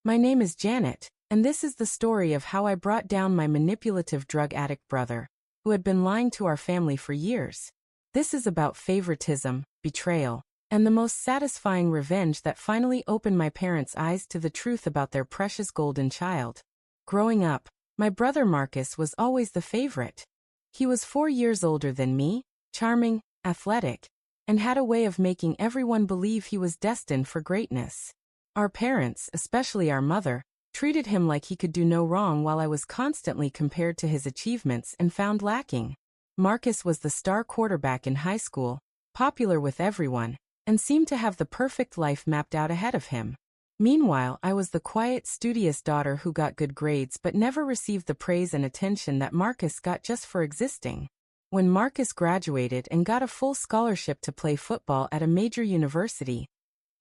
My name is Janet, and this is the story of how I brought down my manipulative drug addict brother, who had been lying to our family for years. This is about favoritism, betrayal, and the most satisfying revenge that finally opened my parents' eyes to the truth about their precious golden child. Growing up, my brother Marcus was always the favorite. He was 4 years older than me, charming, athletic, and had a way of making everyone believe he was destined for greatness. Our parents, especially our mother, treated him like he could do no wrong while I was constantly compared to his achievements and found lacking. Marcus was the star quarterback in high school, popular with everyone, and seemed to have the perfect life mapped out ahead of him. Meanwhile, I was the quiet, studious daughter who got good grades but never received the praise and attention that Marcus got just for existing. When Marcus graduated and got a full scholarship to play football at a major university,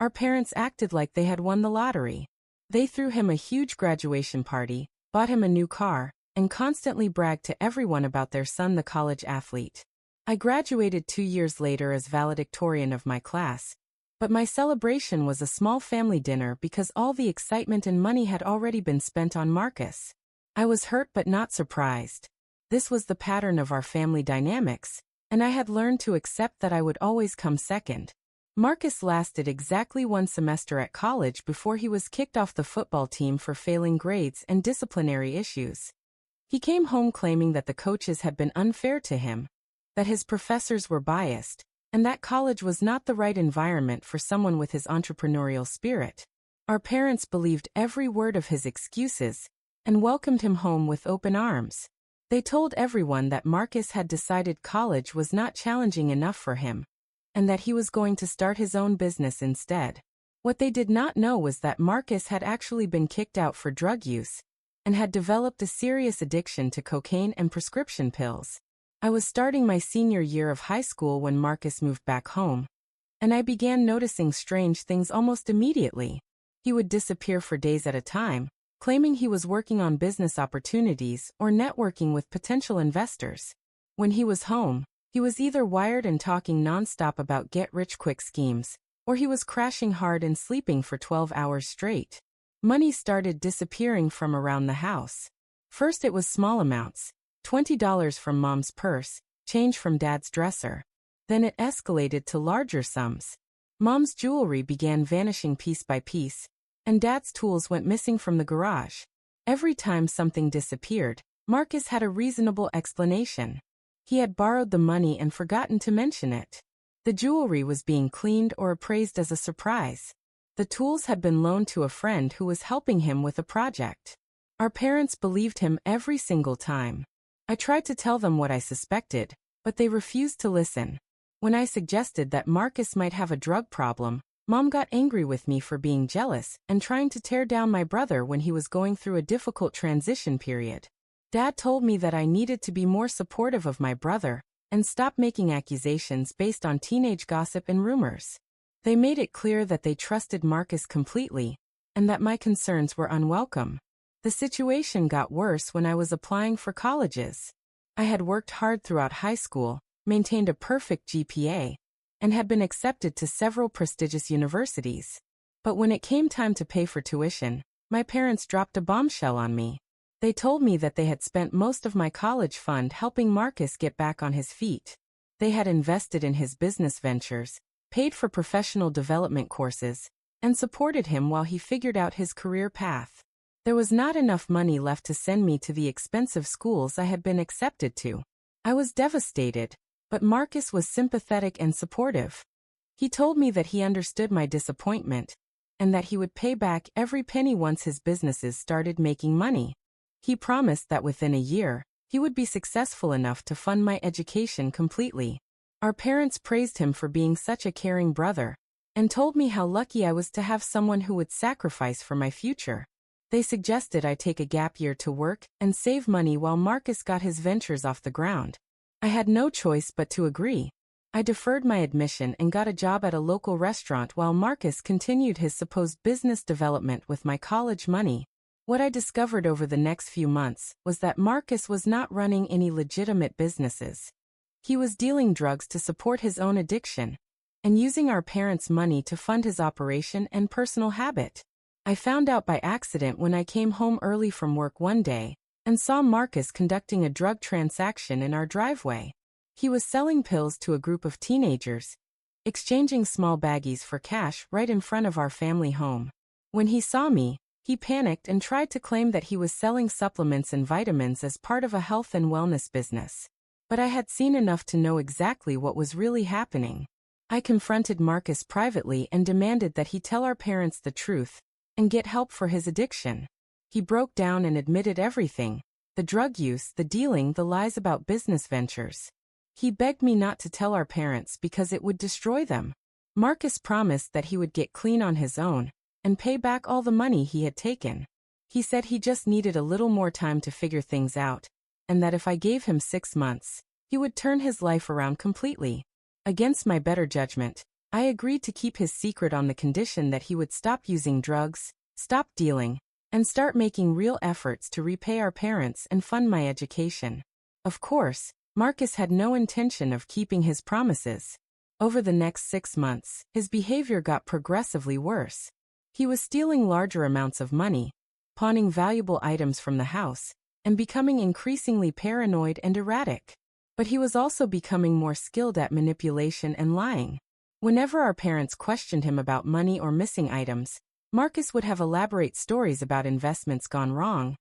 our parents acted like they had won the lottery. They threw him a huge graduation party, bought him a new car, and constantly bragged to everyone about their son, the college athlete. I graduated 2 years later as valedictorian of my class, but my celebration was a small family dinner because all the excitement and money had already been spent on Marcus. I was hurt but not surprised. This was the pattern of our family dynamics, and I had learned to accept that I would always come second. Marcus lasted exactly 1 semester at college before he was kicked off the football team for failing grades and disciplinary issues. He came home claiming that the coaches had been unfair to him, that his professors were biased, and that college was not the right environment for someone with his entrepreneurial spirit. Our parents believed every word of his excuses and welcomed him home with open arms. They told everyone that Marcus had decided college was not challenging enough for him, and that he was going to start his own business instead. What they did not know was that Marcus had actually been kicked out for drug use, and had developed a serious addiction to cocaine and prescription pills. I was starting my senior year of high school when Marcus moved back home, and I began noticing strange things almost immediately. He would disappear for days at a time, claiming he was working on business opportunities or networking with potential investors. When he was home, he was either wired and talking nonstop about get-rich-quick schemes, or he was crashing hard and sleeping for 12 hours straight. Money started disappearing from around the house. First it was small amounts, $20 from Mom's purse, change from Dad's dresser. Then it escalated to larger sums. Mom's jewelry began vanishing piece by piece, and Dad's tools went missing from the garage. Every time something disappeared, Marcus had a reasonable explanation. He had borrowed the money and forgotten to mention it. The jewelry was being cleaned or appraised as a surprise. The tools had been loaned to a friend who was helping him with a project. Our parents believed him every single time. I tried to tell them what I suspected, but they refused to listen. When I suggested that Marcus might have a drug problem, Mom got angry with me for being jealous and trying to tear down my brother when he was going through a difficult transition period. Dad told me that I needed to be more supportive of my brother and stop making accusations based on teenage gossip and rumors. They made it clear that they trusted Marcus completely and that my concerns were unwelcome. The situation got worse when I was applying for colleges. I had worked hard throughout high school, maintained a perfect GPA, and had been accepted to several prestigious universities. But when it came time to pay for tuition, my parents dropped a bombshell on me. They told me that they had spent most of my college fund helping Marcus get back on his feet. They had invested in his business ventures, paid for professional development courses, and supported him while he figured out his career path. There was not enough money left to send me to the expensive schools I had been accepted to. I was devastated, but Marcus was sympathetic and supportive. He told me that he understood my disappointment, and that he would pay back every penny once his businesses started making money. He promised that within a year, he would be successful enough to fund my education completely. Our parents praised him for being such a caring brother, and told me how lucky I was to have someone who would sacrifice for my future. They suggested I take a gap year to work and save money while Marcus got his ventures off the ground. I had no choice but to agree. I deferred my admission and got a job at a local restaurant while Marcus continued his supposed business development with my college money. What I discovered over the next few months was that Marcus was not running any legitimate businesses. He was dealing drugs to support his own addiction, and using our parents' money to fund his operation and personal habit. I found out by accident when I came home early from work one day and saw Marcus conducting a drug transaction in our driveway. He was selling pills to a group of teenagers, exchanging small baggies for cash right in front of our family home. When he saw me, he panicked and tried to claim that he was selling supplements and vitamins as part of a health and wellness business. But I had seen enough to know exactly what was really happening. I confronted Marcus privately and demanded that he tell our parents the truth and get help for his addiction. He broke down and admitted everything: the drug use, the dealing, the lies about business ventures. He begged me not to tell our parents because it would destroy them. Marcus promised that he would get clean on his own and pay back all the money he had taken. He said he just needed a little more time to figure things out, and that if I gave him 6 months, he would turn his life around completely. Against my better judgment, I agreed to keep his secret on the condition that he would stop using drugs, stop dealing, and start making real efforts to repay our parents and fund my education. Of course, Marcus had no intention of keeping his promises. Over the next 6 months, his behavior got progressively worse. He was stealing larger amounts of money, pawning valuable items from the house, and becoming increasingly paranoid and erratic. But he was also becoming more skilled at manipulation and lying. Whenever our parents questioned him about money or missing items, Marcus would have elaborate stories about investments gone wrong,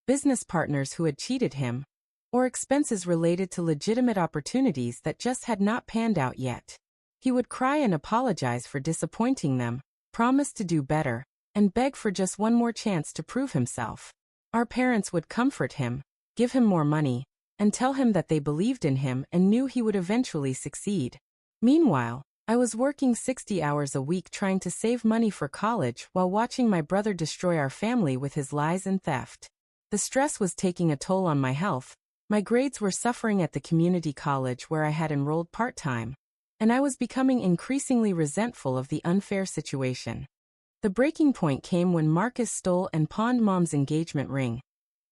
business partners who had cheated him, or expenses related to legitimate opportunities that just had not panned out yet. He would cry and apologize for disappointing them, promise to do better, and beg for just one more chance to prove himself. Our parents would comfort him, give him more money, and tell him that they believed in him and knew he would eventually succeed. Meanwhile, I was working 60 hours a week trying to save money for college while watching my brother destroy our family with his lies and theft. The stress was taking a toll on my health. My grades were suffering at the community college where I had enrolled part-time, and I was becoming increasingly resentful of the unfair situation. The breaking point came when Marcus stole and pawned Mom's engagement ring,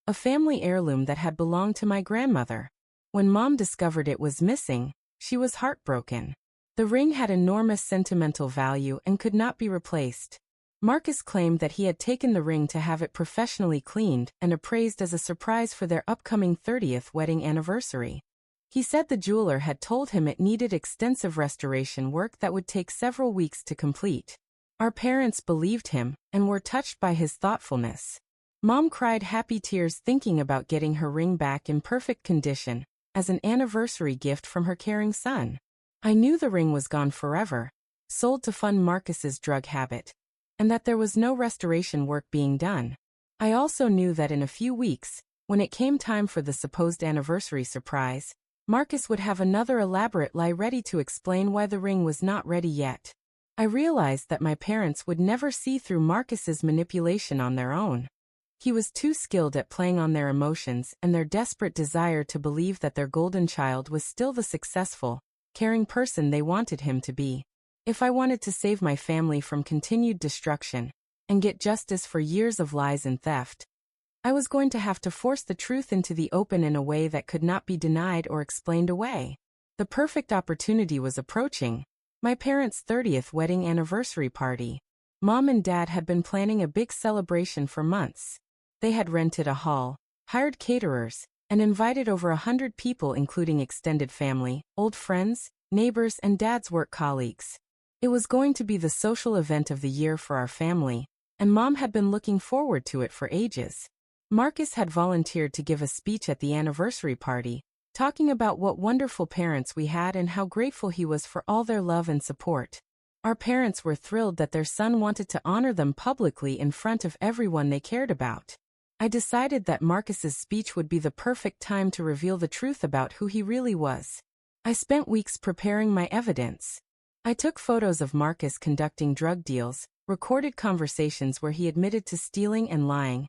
a family heirloom that had belonged to my grandmother. When Mom discovered it was missing, she was heartbroken. The ring had enormous sentimental value and could not be replaced. Marcus claimed that he had taken the ring to have it professionally cleaned and appraised as a surprise for their upcoming 30th wedding anniversary. He said the jeweler had told him it needed extensive restoration work that would take several weeks to complete. Our parents believed him and were touched by his thoughtfulness. Mom cried happy tears thinking about getting her ring back in perfect condition as an anniversary gift from her caring son. I knew the ring was gone forever, sold to fund Marcus's drug habit, and that there was no restoration work being done. I also knew that in a few weeks, when it came time for the supposed anniversary surprise, Marcus would have another elaborate lie ready to explain why the ring was not ready yet. I realized that my parents would never see through Marcus's manipulation on their own. He was too skilled at playing on their emotions and their desperate desire to believe that their golden child was still the successful, caring person they wanted him to be. If I wanted to save my family from continued destruction and get justice for years of lies and theft, I was going to have to force the truth into the open in a way that could not be denied or explained away. The perfect opportunity was approaching: my parents' 30th wedding anniversary party. Mom and Dad had been planning a big celebration for months. They had rented a hall, hired caterers, and invited over 100 people including extended family, old friends, neighbors, and Dad's work colleagues. It was going to be the social event of the year for our family, and Mom had been looking forward to it for ages. Marcus had volunteered to give a speech at the anniversary party, talking about what wonderful parents we had and how grateful he was for all their love and support. Our parents were thrilled that their son wanted to honor them publicly in front of everyone they cared about. I decided that Marcus's speech would be the perfect time to reveal the truth about who he really was. I spent weeks preparing my evidence. I took photos of Marcus conducting drug deals, recorded conversations where he admitted to stealing and lying,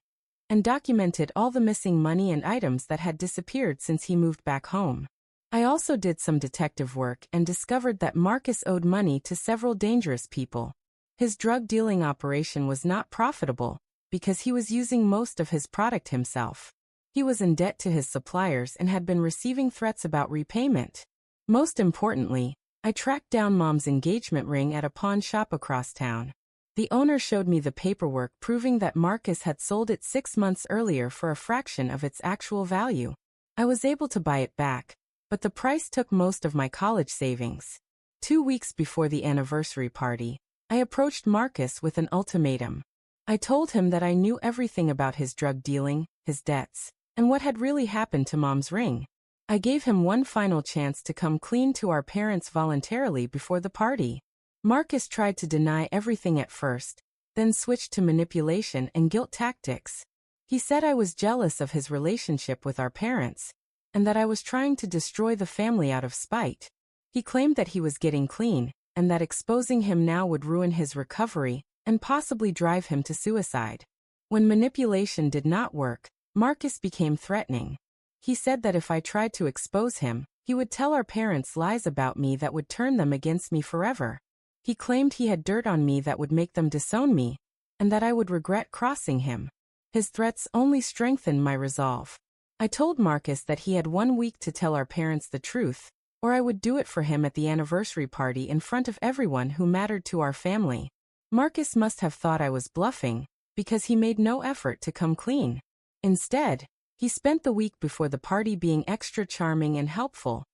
and documented all the missing money and items that had disappeared since he moved back home. I also did some detective work and discovered that Marcus owed money to several dangerous people. His drug dealing operation was not profitable because he was using most of his product himself. He was in debt to his suppliers and had been receiving threats about repayment. Most importantly, I tracked down Mom's engagement ring at a pawn shop across town. The owner showed me the paperwork proving that Marcus had sold it 6 months earlier for a fraction of its actual value. I was able to buy it back, but the price took most of my college savings. 2 weeks before the anniversary party, I approached Marcus with an ultimatum. I told him that I knew everything about his drug dealing, his debts, and what had really happened to Mom's ring. I gave him one final chance to come clean to our parents voluntarily before the party. Marcus tried to deny everything at first, then switched to manipulation and guilt tactics. He said I was jealous of his relationship with our parents, and that I was trying to destroy the family out of spite. He claimed that he was getting clean, and that exposing him now would ruin his recovery and possibly drive him to suicide. When manipulation did not work, Marcus became threatening. He said that if I tried to expose him, he would tell our parents lies about me that would turn them against me forever. He claimed he had dirt on me that would make them disown me, and that I would regret crossing him. His threats only strengthened my resolve. I told Marcus that he had 1 week to tell our parents the truth, or I would do it for him at the anniversary party in front of everyone who mattered to our family. Marcus must have thought I was bluffing, because he made no effort to come clean. Instead, he spent the week before the party being extra charming and helpful,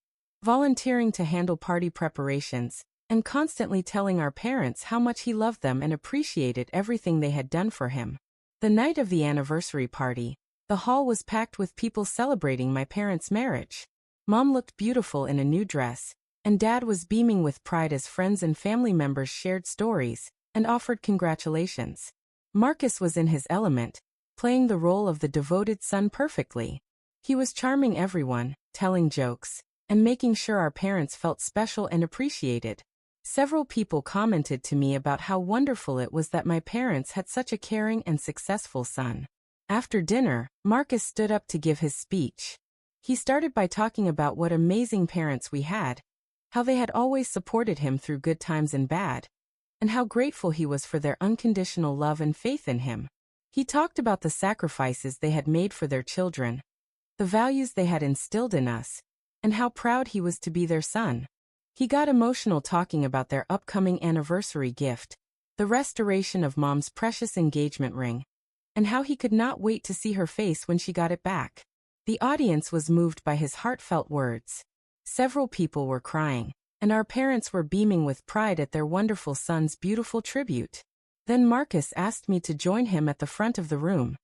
volunteering to handle party preparations, and constantly telling our parents how much he loved them and appreciated everything they had done for him. The night of the anniversary party, the hall was packed with people celebrating my parents' marriage. Mom looked beautiful in a new dress, and Dad was beaming with pride as friends and family members shared stories and offered congratulations. Marcus was in his element, playing the role of the devoted son perfectly. He was charming everyone, telling jokes, and making sure our parents felt special and appreciated. Several people commented to me about how wonderful it was that my parents had such a caring and successful son. After dinner, Marcus stood up to give his speech. He started by talking about what amazing parents we had, how they had always supported him through good times and bad, and how grateful he was for their unconditional love and faith in him. He talked about the sacrifices they had made for their children, the values they had instilled in us, and how proud he was to be their son. He got emotional talking about their upcoming anniversary gift, the restoration of Mom's precious engagement ring, and how he could not wait to see her face when she got it back. The audience was moved by his heartfelt words. Several people were crying, and our parents were beaming with pride at their wonderful son's beautiful tribute. Then Marcus asked me to join him at the front of the room.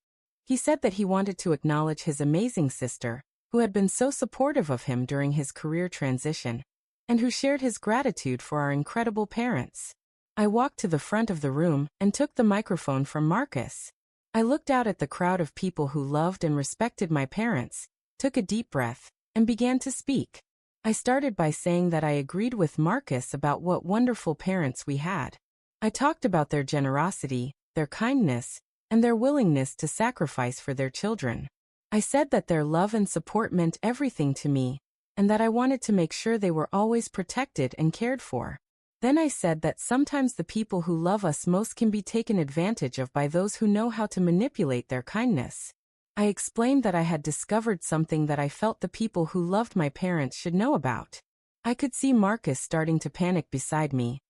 He said that he wanted to acknowledge his amazing sister, who had been so supportive of him during his career transition, and who shared his gratitude for our incredible parents. I walked to the front of the room and took the microphone from Marcus. I looked out at the crowd of people who loved and respected my parents, took a deep breath, and began to speak. I started by saying that I agreed with Marcus about what wonderful parents we had. I talked about their generosity, their kindness, and their willingness to sacrifice for their children. I said that their love and support meant everything to me, and that I wanted to make sure they were always protected and cared for. Then I said that sometimes the people who love us most can be taken advantage of by those who know how to manipulate their kindness. I explained that I had discovered something that I felt the people who loved my parents should know about. I could see Marcus starting to panic beside me,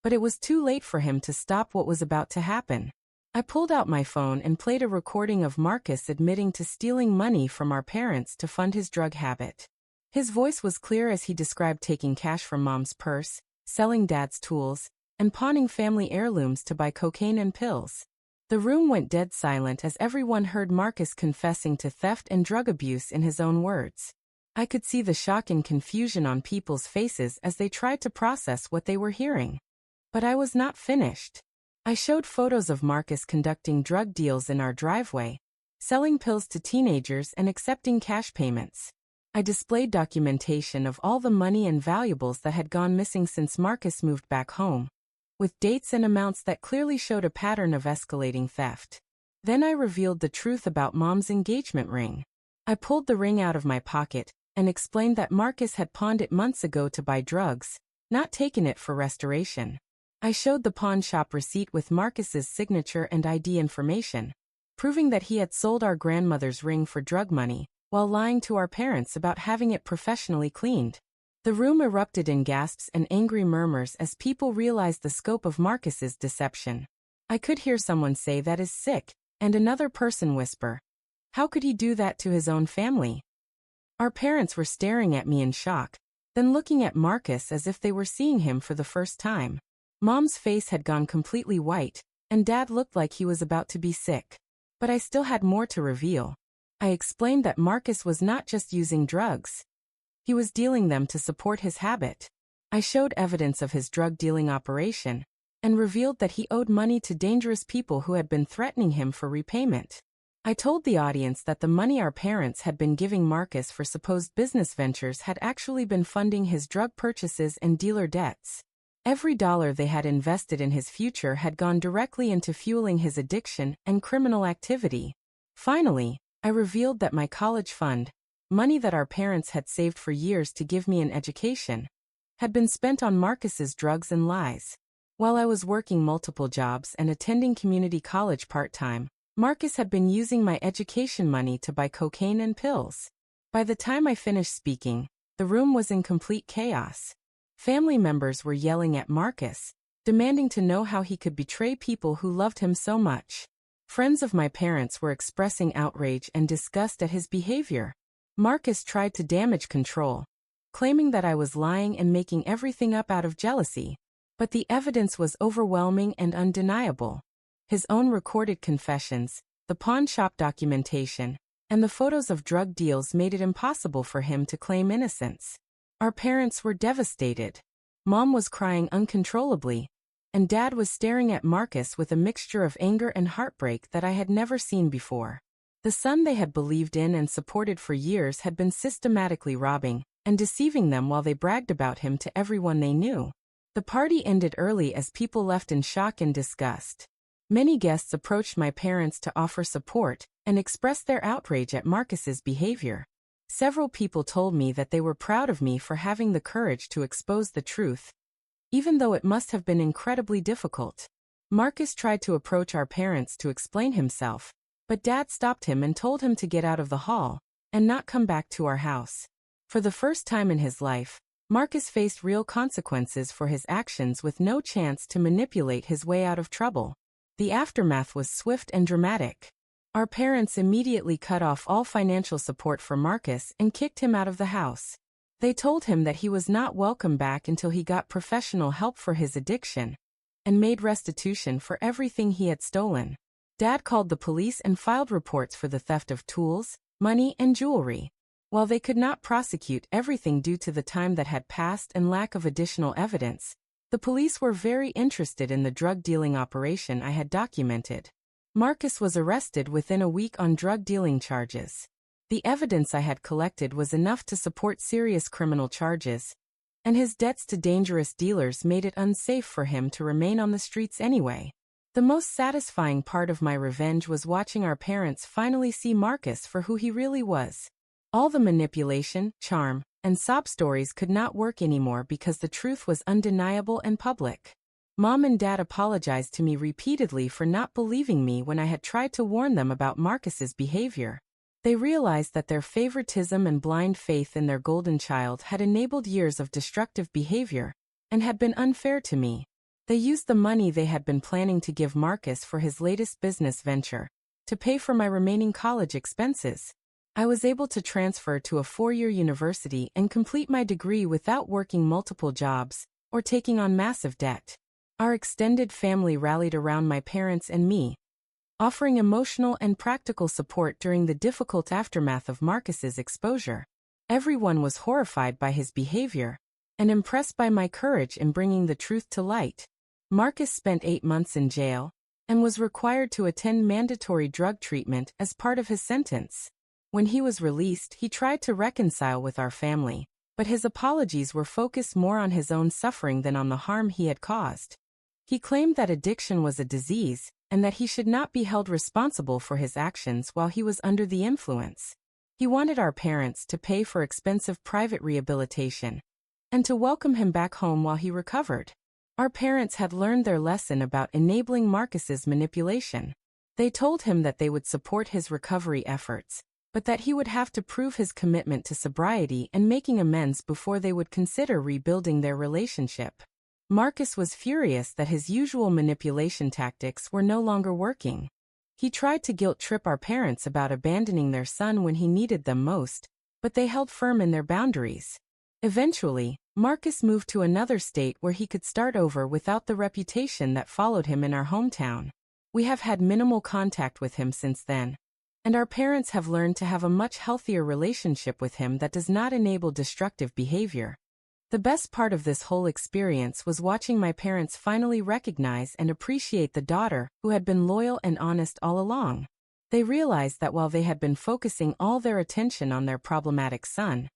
but it was too late for him to stop what was about to happen. I pulled out my phone and played a recording of Marcus admitting to stealing money from our parents to fund his drug habit. His voice was clear as he described taking cash from Mom's purse, selling Dad's tools, and pawning family heirlooms to buy cocaine and pills. The room went dead silent as everyone heard Marcus confessing to theft and drug abuse in his own words. I could see the shock and confusion on people's faces as they tried to process what they were hearing. But I was not finished. I showed photos of Marcus conducting drug deals in our driveway, selling pills to teenagers and accepting cash payments. I displayed documentation of all the money and valuables that had gone missing since Marcus moved back home, with dates and amounts that clearly showed a pattern of escalating theft. Then I revealed the truth about Mom's engagement ring. I pulled the ring out of my pocket and explained that Marcus had pawned it months ago to buy drugs, not taken it for restoration. I showed the pawn shop receipt with Marcus's signature and ID information, proving that he had sold our grandmother's ring for drug money, while lying to our parents about having it professionally cleaned. The room erupted in gasps and angry murmurs as people realized the scope of Marcus's deception. I could hear someone say that is sick, and another person whisper, "How could he do that to his own family?" Our parents were staring at me in shock, then looking at Marcus as if they were seeing him for the first time. Mom's face had gone completely white, and Dad looked like he was about to be sick. But I still had more to reveal. I explained that Marcus was not just using drugs. He was dealing them to support his habit. I showed evidence of his drug dealing operation, and revealed that he owed money to dangerous people who had been threatening him for repayment. I told the audience that the money our parents had been giving Marcus for supposed business ventures had actually been funding his drug purchases and dealer debts. Every dollar they had invested in his future had gone directly into fueling his addiction and criminal activity. Finally, I revealed that my college fund, money that our parents had saved for years to give me an education, had been spent on Marcus's drugs and lies. While I was working multiple jobs and attending community college part-time, Marcus had been using my education money to buy cocaine and pills. By the time I finished speaking, the room was in complete chaos. Family members were yelling at Marcus, demanding to know how he could betray people who loved him so much. Friends of my parents were expressing outrage and disgust at his behavior. Marcus tried to damage control, claiming that I was lying and making everything up out of jealousy. But the evidence was overwhelming and undeniable. His own recorded confessions, the pawn shop documentation, and the photos of drug deals made it impossible for him to claim innocence. Our parents were devastated. Mom was crying uncontrollably, and Dad was staring at Marcus with a mixture of anger and heartbreak that I had never seen before. The son they had believed in and supported for years had been systematically robbing and deceiving them while they bragged about him to everyone they knew. The party ended early as people left in shock and disgust. Many guests approached my parents to offer support and express their outrage at Marcus's behavior. Several people told me that they were proud of me for having the courage to expose the truth, even though it must have been incredibly difficult. Marcus tried to approach our parents to explain himself, but Dad stopped him and told him to get out of the hall and not come back to our house. For the first time in his life, Marcus faced real consequences for his actions with no chance to manipulate his way out of trouble. The aftermath was swift and dramatic. Our parents immediately cut off all financial support for Marcus and kicked him out of the house. They told him that he was not welcome back until he got professional help for his addiction and made restitution for everything he had stolen. Dad called the police and filed reports for the theft of tools, money, and jewelry. While they could not prosecute everything due to the time that had passed and lack of additional evidence, the police were very interested in the drug dealing operation I had documented. Marcus was arrested within a week on drug dealing charges. The evidence I had collected was enough to support serious criminal charges, and his debts to dangerous dealers made it unsafe for him to remain on the streets anyway. The most satisfying part of my revenge was watching our parents finally see Marcus for who he really was. All the manipulation, charm, and sob stories could not work anymore because the truth was undeniable and public. Mom and Dad apologized to me repeatedly for not believing me when I had tried to warn them about Marcus's behavior. They realized that their favoritism and blind faith in their golden child had enabled years of destructive behavior and had been unfair to me. They used the money they had been planning to give Marcus for his latest business venture to pay for my remaining college expenses. I was able to transfer to a 4-year university and complete my degree without working multiple jobs or taking on massive debt. Our extended family rallied around my parents and me, offering emotional and practical support during the difficult aftermath of Marcus's exposure. Everyone was horrified by his behavior and impressed by my courage in bringing the truth to light. Marcus spent 8 months in jail and was required to attend mandatory drug treatment as part of his sentence. When he was released, he tried to reconcile with our family, but his apologies were focused more on his own suffering than on the harm he had caused. He claimed that addiction was a disease and that he should not be held responsible for his actions while he was under the influence. He wanted our parents to pay for expensive private rehabilitation and to welcome him back home while he recovered. Our parents had learned their lesson about enabling Marcus's manipulation. They told him that they would support his recovery efforts, but that he would have to prove his commitment to sobriety and making amends before they would consider rebuilding their relationship. Marcus was furious that his usual manipulation tactics were no longer working. He tried to guilt-trip our parents about abandoning their son when he needed them most, but they held firm in their boundaries. Eventually, Marcus moved to another state where he could start over without the reputation that followed him in our hometown. We have had minimal contact with him since then, and our parents have learned to have a much healthier relationship with him that does not enable destructive behavior. The best part of this whole experience was watching my parents finally recognize and appreciate the daughter who had been loyal and honest all along. They realized that while they had been focusing all their attention on their problematic son,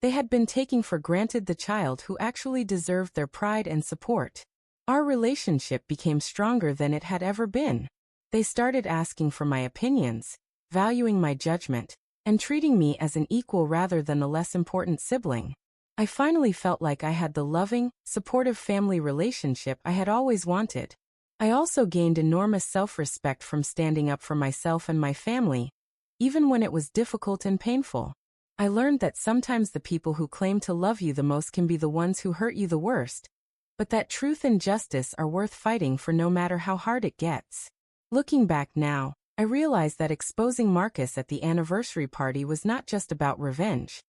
they had been taking for granted the child who actually deserved their pride and support. Our relationship became stronger than it had ever been. They started asking for my opinions, valuing my judgment, and treating me as an equal rather than a less important sibling. I finally felt like I had the loving, supportive family relationship I had always wanted. I also gained enormous self-respect from standing up for myself and my family, even when it was difficult and painful. I learned that sometimes the people who claim to love you the most can be the ones who hurt you the worst, but that truth and justice are worth fighting for no matter how hard it gets. Looking back now, I realized that exposing Marcus at the anniversary party was not just about revenge.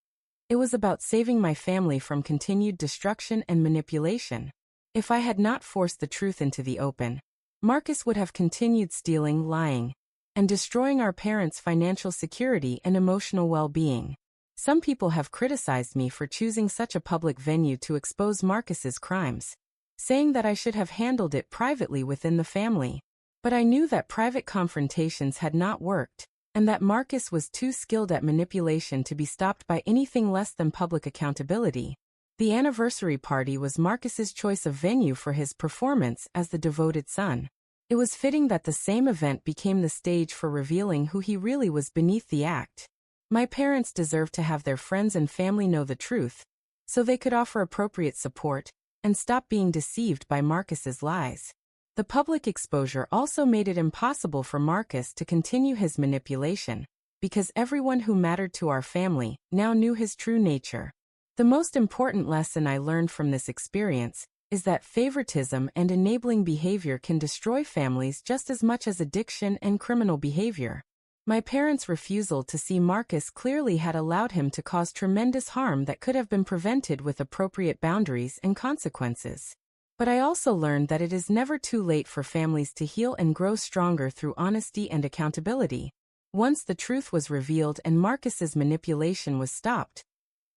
It was about saving my family from continued destruction and manipulation. If I had not forced the truth into the open, Marcus would have continued stealing, lying, and destroying our parents' financial security and emotional well-being. Some people have criticized me for choosing such a public venue to expose Marcus's crimes, saying that I should have handled it privately within the family. But I knew that private confrontations had not worked, and that Marcus was too skilled at manipulation to be stopped by anything less than public accountability. The anniversary party was Marcus's choice of venue for his performance as the devoted son. It was fitting that the same event became the stage for revealing who he really was beneath the act. My parents deserved to have their friends and family know the truth, so they could offer appropriate support and stop being deceived by Marcus's lies. The public exposure also made it impossible for Marcus to continue his manipulation, because everyone who mattered to our family now knew his true nature. The most important lesson I learned from this experience is that favoritism and enabling behavior can destroy families just as much as addiction and criminal behavior. My parents' refusal to see Marcus clearly had allowed him to cause tremendous harm that could have been prevented with appropriate boundaries and consequences. But I also learned that it is never too late for families to heal and grow stronger through honesty and accountability. Once the truth was revealed and Marcus's manipulation was stopped,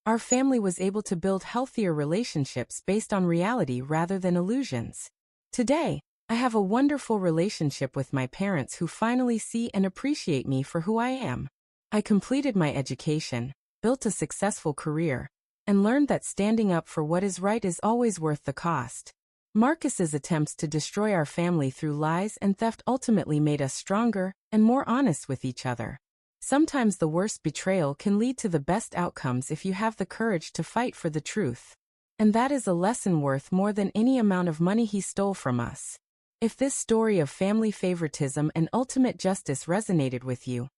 our family was able to build healthier relationships based on reality rather than illusions. Today, I have a wonderful relationship with my parents who finally see and appreciate me for who I am. I completed my education, built a successful career, and learned that standing up for what is right is always worth the cost. Marcus's attempts to destroy our family through lies and theft ultimately made us stronger and more honest with each other. Sometimes the worst betrayal can lead to the best outcomes if you have the courage to fight for the truth. And that is a lesson worth more than any amount of money he stole from us. If this story of family favoritism and ultimate justice resonated with you,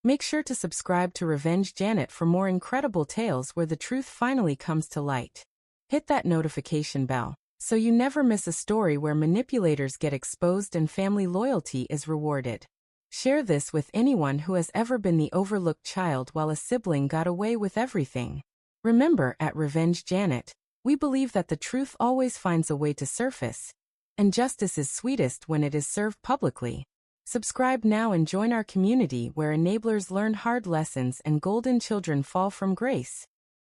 make sure to subscribe to Revenge Janet for more incredible tales where the truth finally comes to light. Hit that notification bell so you never miss a story where manipulators get exposed and family loyalty is rewarded. Share this with anyone who has ever been the overlooked child while a sibling got away with everything. Remember, at Revenge Janet, we believe that the truth always finds a way to surface, and justice is sweetest when it is served publicly. Subscribe now and join our community where enablers learn hard lessons and golden children fall from grace.